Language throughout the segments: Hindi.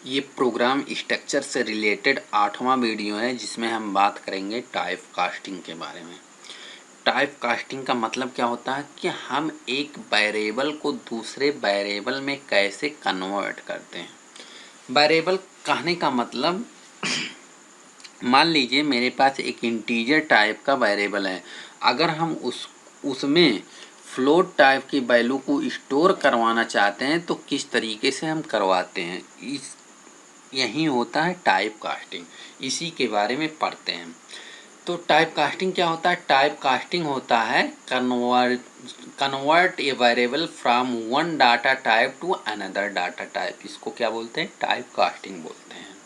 ये प्रोग्राम स्ट्रक्चर से रिलेटेड 8वां वीडियो है जिसमें हम बात करेंगे टाइप कास्टिंग के बारे में। टाइप कास्टिंग का मतलब क्या होता है कि हम एक वेरिएबल को दूसरे वेरिएबल में कैसे कन्वर्ट करते हैं। वेरिएबल कहने का मतलब मान लीजिए मेरे पास एक इंटीजर टाइप का वेरिएबल है। अगर हम उसमें फ्लोट टाइप की वैल्यू को स्टोर करवाना चाहते हैं तो किस तरीके से हम करवाते हैं, यही होता है टाइप कास्टिंग। इसी के बारे में पढ़ते हैं। तो टाइप कास्टिंग क्या होता है? टाइप कास्टिंग होता है convert a variable from one data type two another data type. इसको क्या बोलते हैं? टाइप कास्टिंग बोलते हैं,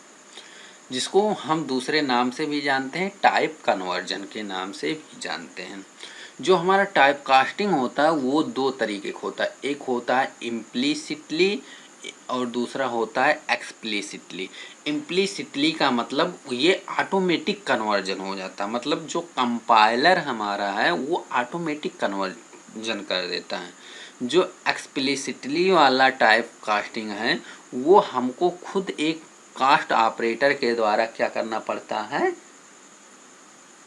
जिसको हम दूसरे नाम से भी जानते हैं, टाइप कन्वर्जन के नाम से भी जानते हैं। जो हमारा टाइप कास्टिंग होता है वो दो तरीके का होता है। एक होता है इम्प्लिसिटली और दूसरा होता है एक्सप्लिसिटली। इम्प्लिसिटली का मतलब ये ऑटोमेटिक कन्वर्जन हो जाता है, मतलब जो कंपाइलर हमारा है वो ऑटोमेटिक कन्वर्जन कर देता है। जो एक्सप्लिसिटली वाला टाइप कास्टिंग है वो हमको खुद एक कास्ट ऑपरेटर के द्वारा क्या करना पड़ता है?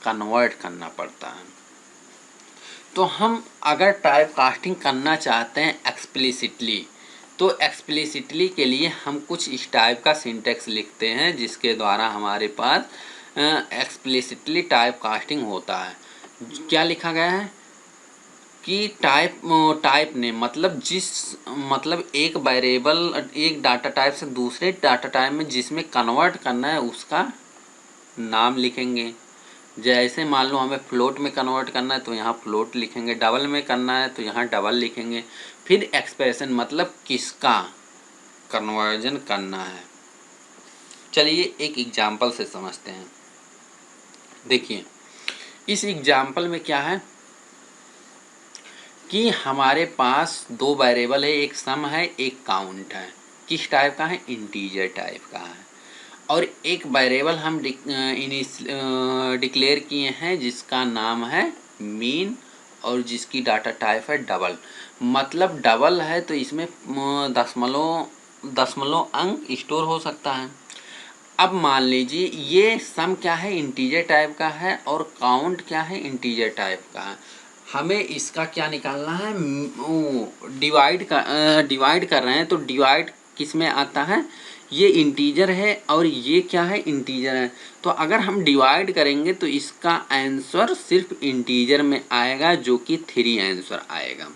कन्वर्ट करना पड़ता है। तो हम अगर टाइप कास्टिंग करना चाहते हैं एक्सप्लिसिटली, तो एक्सप्लिसिटली के लिए हम कुछ इस टाइप का सिंटेक्स लिखते हैं जिसके द्वारा हमारे पास एक्सप्लिसिटली टाइप कास्टिंग होता है। क्या लिखा गया है कि टाइप ने मतलब एक वेरिएबल एक डाटा टाइप से दूसरे डाटा टाइप में जिसमें कन्वर्ट करना है उसका नाम लिखेंगे। जैसे मान लो हमें फ्लोट में कन्वर्ट करना है तो यहाँ फ्लोट लिखेंगे, डबल में करना है तो यहाँ डबल लिखेंगे। फिर एक्सप्रेशन मतलब किसका कन्वर्जन करना है। चलिए एक एग्जाम्पल से समझते हैं। देखिए इस एग्जाम्पल में क्या है कि हमारे पास दो वेरिएबल है, एक सम है एक काउंट है। किस टाइप का है? इंटीजर टाइप का है। और एक वेरिएबल हम डिक्लेयर किए हैं जिसका नाम है मीन और जिसकी डाटा टाइप है डबल। मतलब डबल है तो इसमें दशमलव अंक स्टोर हो सकता है। अब मान लीजिए ये सम क्या है? इंटीजर टाइप का है और काउंट क्या है? इंटीजर टाइप का है। हमें इसका क्या निकालना है? डिवाइड कर रहे हैं तो डिवाइड किस में आता है? ये इंटीजर है और ये क्या है? इंटीजर है। तो अगर हम डिवाइड करेंगे तो इसका आंसर सिर्फ इंटीजर में आएगा जो कि 3 आंसर आएगा।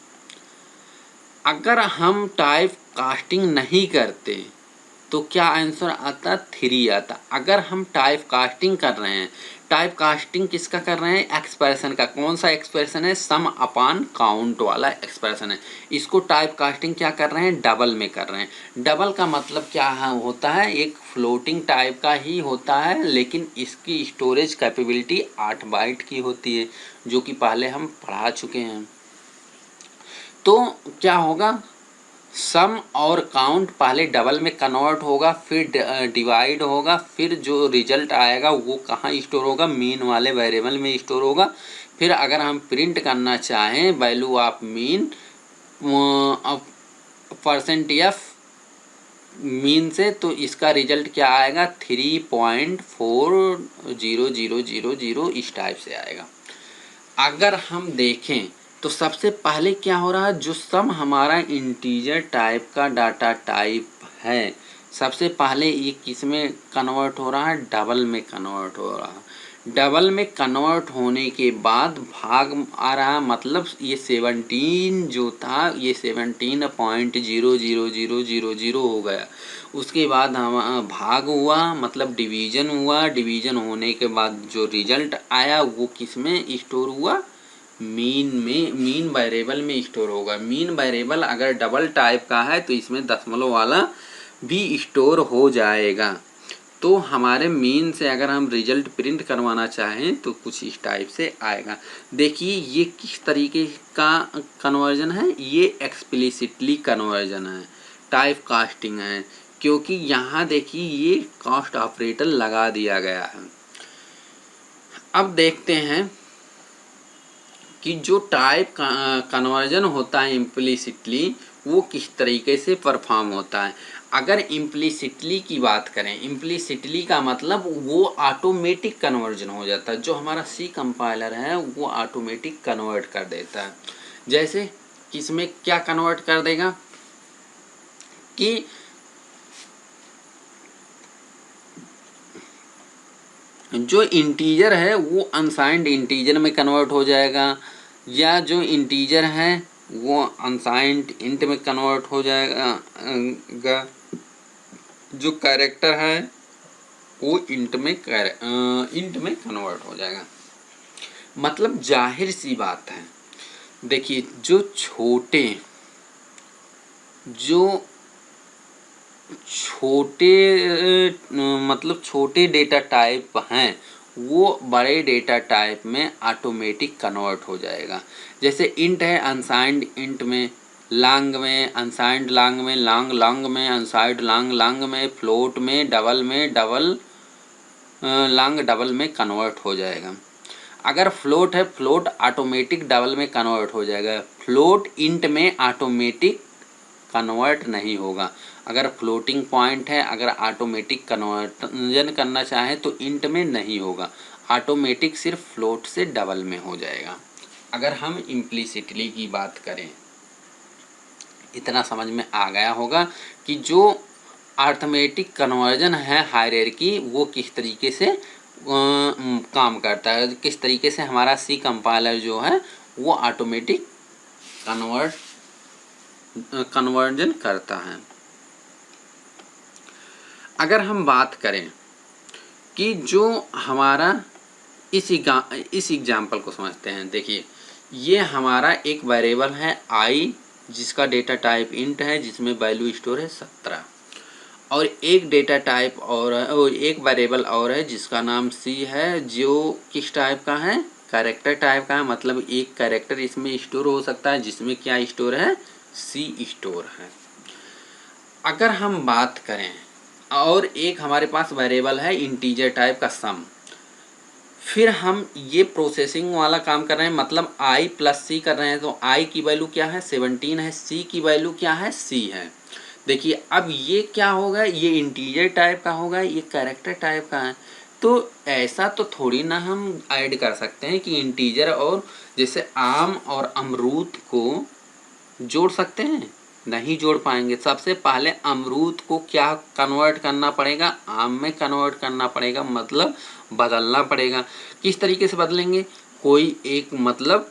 अगर हम टाइप कास्टिंग नहीं करते तो क्या आंसर आता? 3 आता। अगर हम टाइप कास्टिंग कर रहे हैं, टाइप कास्टिंग किसका कर रहे हैं? एक्सप्रेशन का। कौन सा एक्सप्रेशन है? सम अपान काउंट वाला एक्सप्रेशन है। इसको टाइप कास्टिंग क्या कर रहे हैं? डबल में कर रहे हैं। डबल का मतलब क्या होता है? एक फ्लोटिंग टाइप का ही होता है, लेकिन इसकी स्टोरेज कैपेबिलिटी 8 बाइट की होती है, जो कि पहले हम पढ़ा चुके हैं। तो क्या होगा? सम और काउंट पहले डबल में कन्वर्ट होगा, फिर डिवाइड होगा, फिर जो रिजल्ट आएगा वो कहाँ स्टोर होगा? मीन वाले वेरिएबल में स्टोर होगा। फिर अगर हम प्रिंट करना चाहें value of mean %f mean से, तो इसका रिजल्ट क्या आएगा? 3.40000 इस टाइप से आएगा। अगर हम देखें तो सबसे पहले क्या हो रहा है? जो सम हमारा इंटीजर टाइप का डाटा टाइप है, सबसे पहले ये किस में कन्वर्ट हो रहा है? डबल में कन्वर्ट हो रहा है। डबल में कन्वर्ट होने के बाद भाग आ रहा, मतलब ये 17 जो था ये 17.00000 हो गया। उसके बाद हम भाग हुआ, मतलब डिवीजन हुआ। डिवीजन होने के बाद जो रिजल्ट आया वो किस में स्टोर हुआ? मीन में, मीन वेरिएबल में स्टोर होगा। मीन वेरिएबल अगर डबल टाइप का है तो इसमें दशमलव वाला भी स्टोर हो जाएगा। तो हमारे मीन से अगर हम रिजल्ट प्रिंट करवाना चाहें तो कुछ इस टाइप से आएगा। देखिए ये किस तरीके का कन्वर्जन है? ये एक्सप्लिसिटली कन्वर्जन है, टाइप कास्टिंग है, क्योंकि यहाँ देखिए ये कास्ट ऑपरेटर लगा दिया गया है। अब देखते हैं कि जो टाइप कन्वर्जन होता है इम्प्लिसिटली वो किस तरीके से परफॉर्म होता है। अगर इम्प्लिसिटली की बात करें, इम्प्लिसिटली का मतलब वो ऑटोमेटिक कन्वर्जन हो जाता है, जो हमारा सी कंपाइलर है वो ऑटोमेटिक कन्वर्ट कर देता है। जैसे किसमें क्या कन्वर्ट कर देगा कि जो इंटीजर है वो अनसाइंड इंटीजर में कन्वर्ट हो जाएगा, या जो इंटीजर है वो अनसाइंड इंट में कन्वर्ट हो जाएगा, जो कैरेक्टर है वो इंट में कन्वर्ट हो जाएगा। मतलब जाहिर सी बात है, देखिए जो छोटे डेटा टाइप हैं वो बड़े डेटा टाइप में ऑटोमेटिक कन्वर्ट हो जाएगा। जैसे इंट है अनसाइंड इंट में, लॉन्ग में अनसाइंड लॉन्ग में, लॉन्ग में अनसाइंड लॉन्ग में, फ्लोट में डबल लॉन्ग डबल में कन्वर्ट हो जाएगा। अगर फ्लोट है फ्लोट ऑटोमेटिक डबल में कन्वर्ट हो जाएगा, फ्लोट इंट में ऑटोमेटिक कन्वर्ट नहीं होगा। अगर फ्लोटिंग पॉइंट है, अगर ऑटोमेटिक कन्वर्जन करना चाहे तो इंट में नहीं होगा, ऑटोमेटिक सिर्फ फ्लोट से डबल में हो जाएगा। अगर हम इम्प्लिसिटली की बात करें, इतना समझ में आ गया होगा कि जो अर्थमेटिक कन्वर्जन है हायरार्की वो किस तरीके से काम करता है, किस तरीके से हमारा सी कंपाइलर जो है वो ऑटोमेटिक कन्वर्जन करता है। अगर हम बात करें कि जो हमारा इस एग्जाम्पल को समझते हैं, देखिए ये हमारा एक वेरिएबल है आई जिसका डेटा टाइप इंट है, जिसमें वैल्यू स्टोर है 17, और एक डेटा टाइप और है, और एक वेरिएबल और है जिसका नाम सी है, जो किस टाइप का है, कैरेक्टर टाइप का है। मतलब एक कैरेक्टर इसमें स्टोर हो सकता है, जिसमें क्या स्टोर है, सी स्टोर है। अगर हम बात करें, और एक हमारे पास वेरिएबल है इंटीजर टाइप का सम, फिर हम ये प्रोसेसिंग वाला काम कर रहे हैं, मतलब आई प्लस सी कर रहे हैं। तो आई की वैल्यू क्या है, 17 है, सी की वैल्यू क्या है, सी है। देखिए अब ये क्या होगा, ये इंटीजर टाइप का होगा, ये कैरेक्टर टाइप का है। तो ऐसा तो थोड़ी ना हम ऐड कर सकते हैं कि इंटीजर और जैसे आम और अमरूद को जोड़ सकते हैं, नहीं जोड़ पाएंगे। सबसे पहले अमरूद को क्या कन्वर्ट करना पड़ेगा, आम में कन्वर्ट करना पड़ेगा, मतलब बदलना पड़ेगा। किस तरीके से बदलेंगे, कोई एक मतलब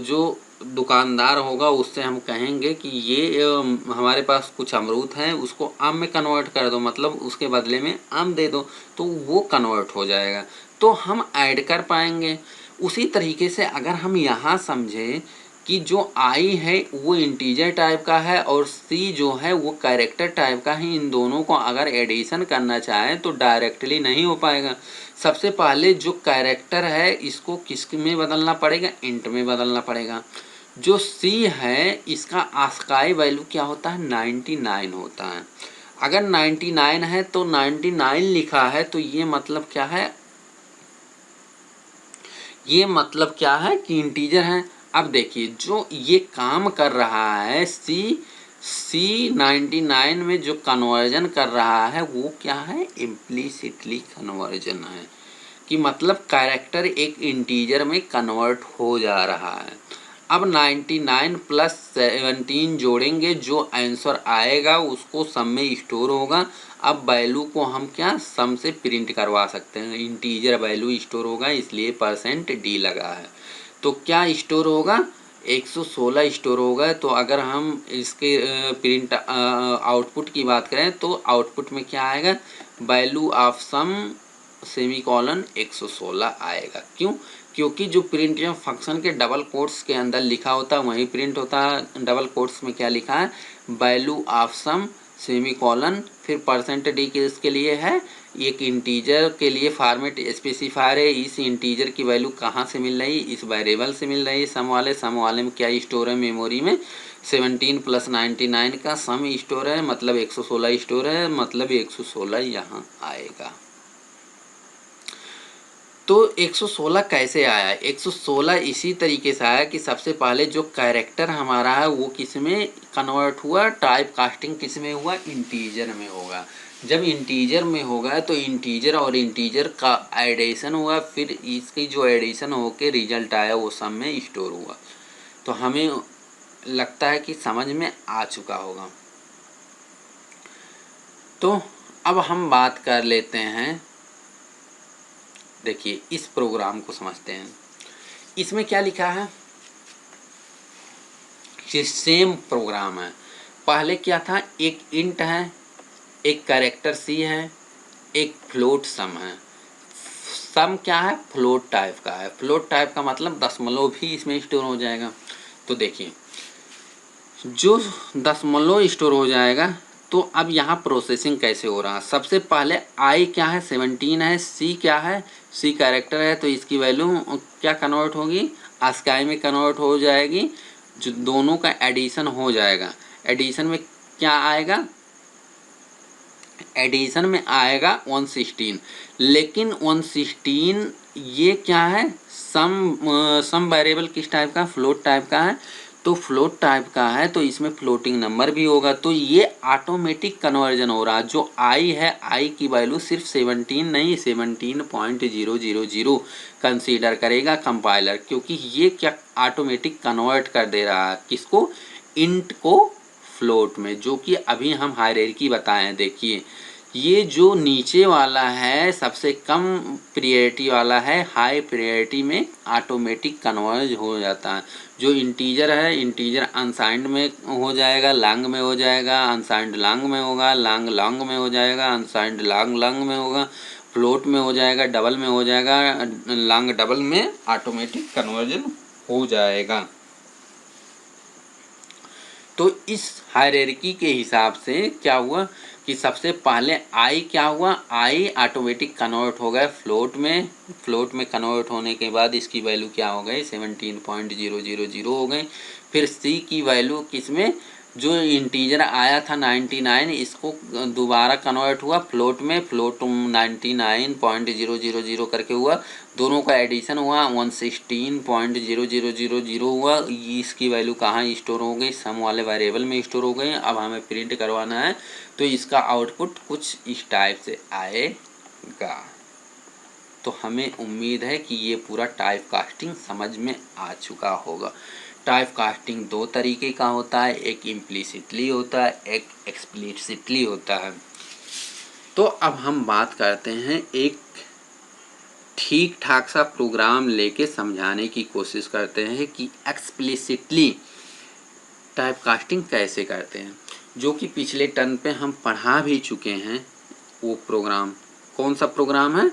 जो दुकानदार होगा उससे हम कहेंगे कि ये हमारे पास कुछ अमरूद हैं, उसको आम में कन्वर्ट कर दो, मतलब उसके बदले में आम दे दो, तो वो कन्वर्ट हो जाएगा, तो हम ऐड कर पाएंगे। उसी तरीके से अगर हम यहाँ समझें कि जो आई है वो इंटीजर टाइप का है और सी जो है वो कैरेक्टर टाइप का है, इन दोनों को अगर एडिशन करना चाहें तो डायरेक्टली नहीं हो पाएगा। सबसे पहले जो कैरेक्टर है इसको किस में बदलना पड़ेगा, इंट में बदलना पड़ेगा। जो सी है इसका आस्काई वैल्यू क्या होता है, 99 होता है। अगर 99 है तो 99 लिखा है तो ये मतलब क्या है, ये मतलब क्या है कि इंटीजर है। अब देखिए जो ये काम कर रहा है सी 99 में जो कन्वर्जन कर रहा है वो क्या है, इम्प्लिसिटली कन्वर्जन है, कि मतलब कैरेक्टर एक इंटीजर में कन्वर्ट हो जा रहा है। अब 99 प्लस 17 जोड़ेंगे, जो आंसर आएगा उसको सम में स्टोर होगा। अब वैल्यू को हम क्या सम से प्रिंट करवा सकते हैं, इंटीजर वैल्यू स्टोर होगा, इसलिए %d लगा है। तो क्या स्टोर होगा, 116 स्टोर होगा। तो अगर हम इसके प्रिंट आउटपुट की बात करें तो आउटपुट में क्या आएगा, वैल्यू ऑफ सम सेमीकोलन 116 आएगा। क्यों, क्योंकि जो प्रिंट फंक्शन के डबल कोट्स के अंदर लिखा होता है वही प्रिंट होता है। डबल कोट्स में क्या लिखा है, वैल्यू ऑफ सम सेमीकोलन, फिर %d के इसके लिए है, एक इंटीजर के लिए फॉर्मेट स्पेसिफायर है। इस इंटीजर की वैल्यू कहाँ से मिल रही, इस वेरिएबल से मिल रही है। सम वाले में क्या स्टोर है, मेमोरी में 17 प्लस 99 का सम स्टोर है, मतलब 116 स्टोर है, मतलब 116 यहाँ आएगा। तो 116 कैसे आया? 116 इसी तरीके से आया कि सबसे पहले जो कैरेक्टर हमारा है वो किस में कन्वर्ट हुआ, टाइप कास्टिंग किस में हुआ, इंटीजर में होगा। जब इंटीजर में होगा तो इंटीजर और इंटीजर का एडिशन हुआ, फिर इसकी जो एडिशन होके रिजल्ट आया वो सम में स्टोर हुआ। तो हमें लगता है कि समझ में आ चुका होगा। तो अब हम बात कर लेते हैं, देखिए इस प्रोग्राम को समझते हैं। इसमें क्या लिखा है, ये सेम प्रोग्राम है। पहले क्या था, एक इंट है, एक कैरेक्टर सी है, एक फ्लोट सम है। सम क्या है, फ्लोट टाइप का है। फ्लोट टाइप का मतलब दशमलव भी इसमें स्टोर हो जाएगा। तो देखिए जो दशमलव स्टोर हो जाएगा, तो अब यहाँ प्रोसेसिंग कैसे हो रहा है। सबसे पहले आई क्या है, 17 है, सी क्या है, सी कैरेक्टर है, तो इसकी वैल्यू क्या कन्वर्ट होगी, ASCII में कन्वर्ट हो जाएगी। जो दोनों का एडिशन हो जाएगा, एडिशन में क्या आएगा, एडिशन में आएगा 116। लेकिन 116 ये क्या है, सम वेरिएबल किस टाइप का, फ्लोट टाइप का है। तो फ्लोट टाइप का है तो इसमें फ्लोटिंग नंबर भी होगा। तो ये ऑटोमेटिक कन्वर्जन हो रहा है। जो आई है, आई की वैल्यू सिर्फ 17 नहीं, 17.000 कंसीडर करेगा कंपाइलर, क्योंकि ये क्या ऑटोमेटिक कन्वर्ट कर दे रहा है, किसको, इंट को फ्लोट में, जो कि अभी हम हायरार्की बताए हैं। देखिए ये जो नीचे वाला है सबसे कम प्रायोरिटी वाला है, हाई प्रायोरिटी में ऑटोमेटिक कन्वर्ज हो जाता है। जो इंटीजर है, इंटीजर अनसाइंड में हो जाएगा, लॉन्ग में हो जाएगा, अनसाइंड लॉन्ग में होगा, लॉन्ग लॉन्ग में हो जाएगा, अनसाइंड लॉन्ग लॉन्ग में होगा, फ्लोट में हो जाएगा, डबल में हो जाएगा, लॉन्ग डबल में ऑटोमेटिक कन्वर्जन हो जाएगा। तो इस हायरार्की के हिसाब से क्या हुआ कि सबसे पहले आई क्या हुआ, आई ऑटोमेटिक कन्वर्ट हो गया फ्लोट में। फ्लोट में कन्वर्ट होने के बाद इसकी वैल्यू क्या हो गई, 17.000 हो गई। फिर सी की वैल्यू किसमें, जो इंटीजर आया था 99, इसको दोबारा कन्वर्ट हुआ फ्लोट में, फ्लोट 99.000 करके हुआ। दोनों का एडिशन हुआ, 116.0000 हुआ। इसकी वैल्यू कहाँ स्टोर हो गई, सम वाले वेरिएबल में स्टोर हो गई। अब हमें प्रिंट करवाना है तो इसका आउटपुट कुछ इस टाइप से आएगा। तो हमें उम्मीद है कि ये पूरा टाइप कास्टिंग समझ में आ चुका होगा। टाइप कास्टिंग दो तरीके का होता है, एक इम्प्लिसिटली होता है, एक एक्सप्लिसिटली होता है। तो अब हम बात करते हैं, एक ठीक ठाक सा प्रोग्राम लेके समझाने की कोशिश करते हैं कि एक्सप्लिसिटली टाइप कास्टिंग कैसे करते हैं, जो कि पिछले टर्न पे हम पढ़ा भी चुके हैं। वो प्रोग्राम कौन सा प्रोग्राम है,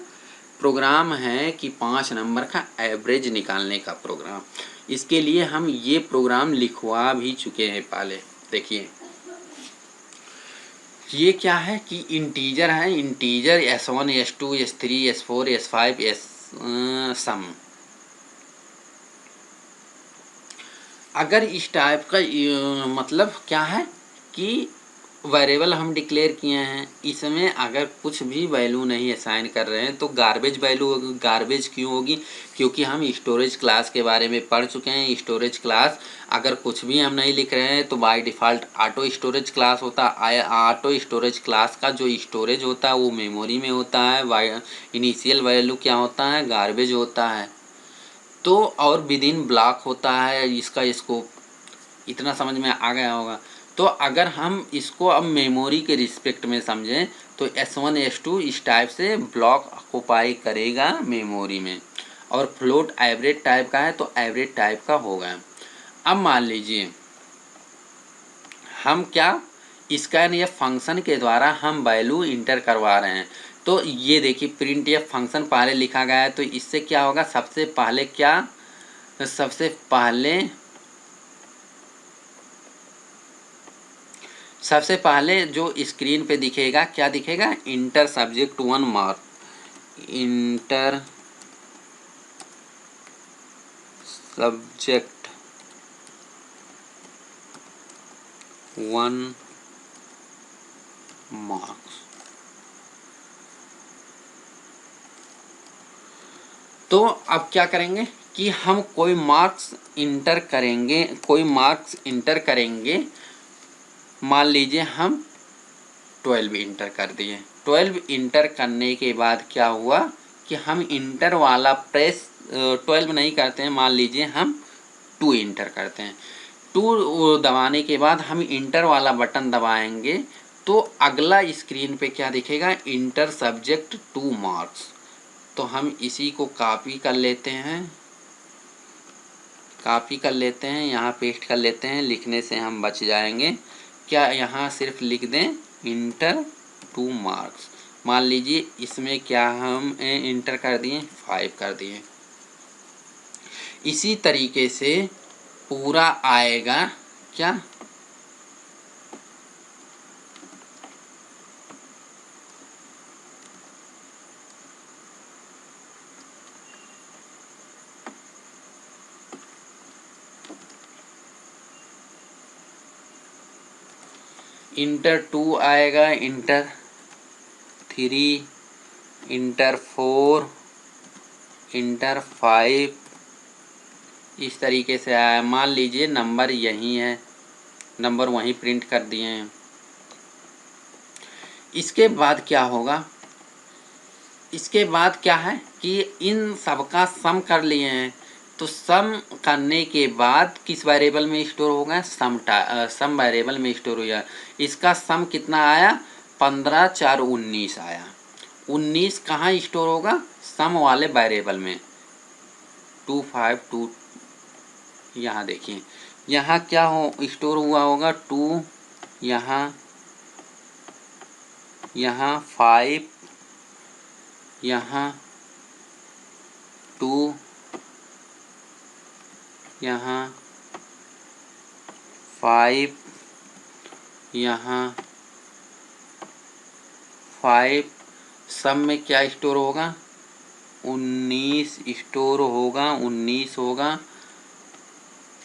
प्रोग्राम है कि 5 नंबर का एवरेज निकालने का प्रोग्राम। इसके लिए हम ये प्रोग्राम लिखवा भी चुके हैं पहले। देखिए ये क्या है कि इंटीजर है, integer S1 S2 S3 S4 S5 सम। अगर इस टाइप का मतलब क्या है कि वेरिएबल हम डिक्लेयर किए हैं, इसमें अगर कुछ भी वैल्यू नहीं असाइन कर रहे हैं तो गार्बेज वैल्यू होगी। गार्बेज क्यों होगी, क्योंकि हम स्टोरेज क्लास के बारे में पढ़ चुके हैं। स्टोरेज क्लास अगर कुछ भी हम नहीं लिख रहे हैं तो by default auto storage class होता है। ऑटो स्टोरेज क्लास का जो स्टोरेज होता है वो मेमोरी में होता है। इनिशियल वैल्यू क्या होता है, गार्बेज होता है। तो और विद इन ब्लॉक होता है इसका स्कोप। इतना समझ में आ गया होगा। तो अगर हम इसको अब मेमोरी के रिस्पेक्ट में समझें तो S1 S2 इस टाइप से ब्लॉक ऑक्युपाई करेगा मेमोरी में, और फ्लोट एवरेज टाइप का है तो एवरेज टाइप का होगा। अब मान लीजिए हम क्या, स्कैन या फंक्शन के द्वारा हम वैल्यू इंटर करवा रहे हैं। तो ये देखिए प्रिंट या फंक्शन पहले लिखा गया है, तो इससे क्या होगा, सबसे पहले क्या, सबसे पहले जो स्क्रीन पे दिखेगा क्या दिखेगा, inter subject 1 mark, inter subject 1 marks. तो अब क्या करेंगे कि हम कोई मार्क्स इंटर करेंगे। मान लीजिए हम 12 इंटर कर दिए। 12 इंटर करने के बाद क्या हुआ कि हम इंटर वाला प्रेस 12 नहीं करते हैं, मान लीजिए हम 2 इंटर करते हैं। 2 दबाने के बाद हम इंटर वाला बटन दबाएंगे तो अगला स्क्रीन पे क्या दिखेगा, इंटर सब्जेक्ट 2 मार्क्स। तो हम इसी को कॉपी कर लेते हैं, यहाँ पेस्ट कर लेते हैं, लिखने से हम बच जाएंगे। क्या यहाँ सिर्फ लिख दें इंटर 2 मार्क्स। मान लीजिए इसमें क्या हम इंटर कर दिए, 5 कर दिए। इसी तरीके से पूरा आएगा क्या, इंटर 2 आएगा, इंटर 3, इंटर 4, इंटर 5, इस तरीके से आया। मान लीजिए नंबर यही है, नंबर वहीं प्रिंट कर दिए हैं। इसके बाद क्या होगा, इसके बाद क्या है कि इन सबका सम कर लिए हैं। तो सम करने के बाद किस वेरिएबल में स्टोर होगा, सम वेरिएबल में स्टोर हो गया। इसका सम कितना आया, 15 4 19 आया। 19 कहाँ स्टोर होगा, सम वाले वेरिएबल में 2 5 2। यहाँ देखिए यहाँ क्या हो स्टोर हुआ होगा, 2 यहाँ 5 यहाँ 2 यहाँ 5 यहाँ 5। सब में क्या स्टोर होगा, 19 स्टोर होगा, 19 होगा।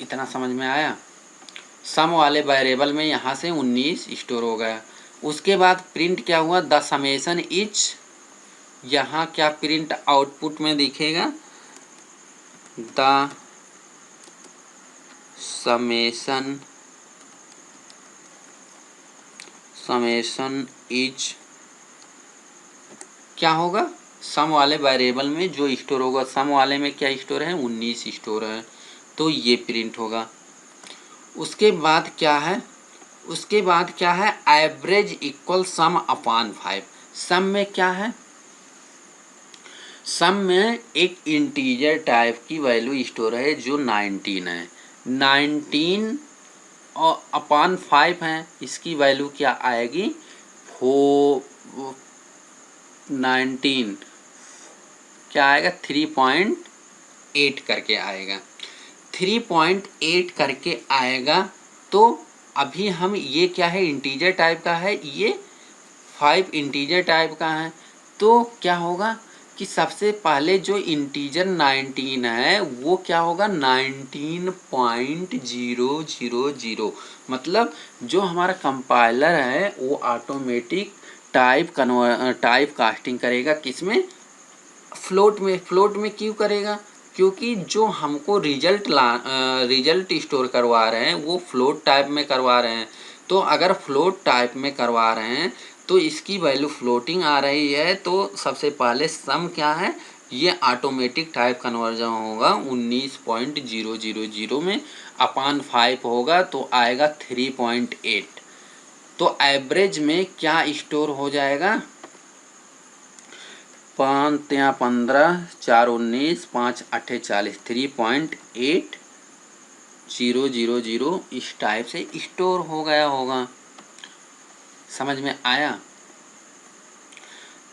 इतना समझ में आया। सम वाले वेरिएबल में यहाँ से 19 स्टोर हो गया। उसके बाद प्रिंट क्या हुआ, द समेशन इज, यहाँ क्या प्रिंट आउटपुट में दिखेगा, द समेशन इज, क्या होगा, सम वाले वेरिएबल में जो स्टोर होगा, सम वाले में क्या स्टोर है, 19 स्टोर है, तो ये प्रिंट होगा। उसके बाद क्या है, एवरेज इक्वल सम अपॉन 5। सम में क्या है, सम में एक इंटीजर टाइप की वैल्यू स्टोर है जो 19 है। 19 और अपॉन 5 है, इसकी वैल्यू क्या आएगी, 19 क्या आएगा, 3.8 करके आएगा, 3.8 करके आएगा। तो अभी हम ये क्या है, इंटीजर टाइप का है, ये 5 इंटीजर टाइप का है। तो क्या होगा कि सबसे पहले जो इंटीजर 19 है वो क्या होगा, 19.000। मतलब जो हमारा कंपाइलर है वो ऑटोमेटिक टाइप कास्टिंग करेगा, किसमें, फ्लोट में। फ्लोट में क्यों करेगा, क्योंकि जो हमको रिजल्ट स्टोर करवा रहे हैं वो फ्लोट टाइप में करवा रहे हैं। तो अगर फ्लोट टाइप में करवा रहे हैं तो इसकी वैल्यू फ्लोटिंग आ रही है। तो सबसे पहले सम क्या है, ये ऑटोमेटिक टाइप कन्वर्जन होगा 19.000 में, अपॉन 5 होगा तो आएगा 3.8। तो एवरेज में क्या स्टोर हो जाएगा, 5 या 15 4 19 5 8 40, 3.8000 इस टाइप से स्टोर हो गया होगा। समझ में आया।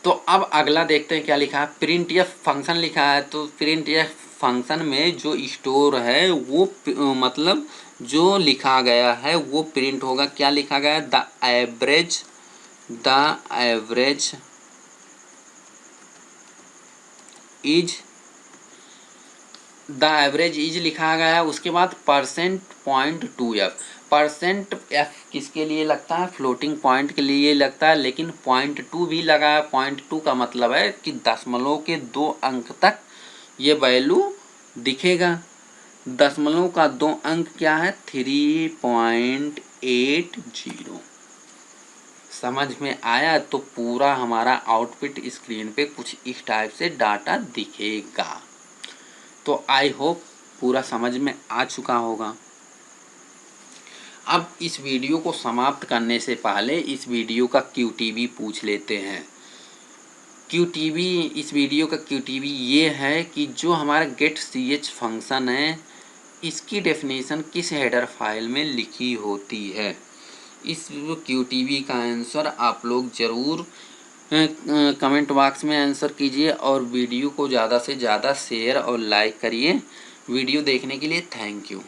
तो अब अगला देखते हैं क्या लिखा है, प्रिंट एफ फंक्शन लिखा है। तो प्रिंट एफ फंक्शन में जो स्टोर है वो मतलब जो लिखा गया है वो प्रिंट होगा। क्या लिखा गया है, द एवरेज इज लिखा गया है। उसके बाद %.2f, %f किसके लिए लगता है, फ्लोटिंग पॉइंट के लिए लगता है, लेकिन .2 भी लगा है। .2 का मतलब है कि दशमलव के 2 अंक तक ये वैल्यू दिखेगा। दशमलव का 2 अंक क्या है? 3.80। समझ में आया? तो पूरा हमारा आउटपुट स्क्रीन पे कुछ इस टाइप से डाटा दिखेगा। तो आई होप पूरा समझ में आ चुका होगा। अब इस वीडियो को समाप्त करने से पहले इस वीडियो का QTV पूछ लेते हैं। QTV, इस वीडियो का QTV ये है कि जो हमारा getch फंक्शन है, इसकी डेफिनेशन किस हेडर फाइल में लिखी होती है। इस QTV का आंसर आप लोग ज़रूर कमेंट बॉक्स में आंसर कीजिए और वीडियो को ज़्यादा से ज़्यादा शेयर और लाइक करिए। वीडियो देखने के लिए थैंक यू।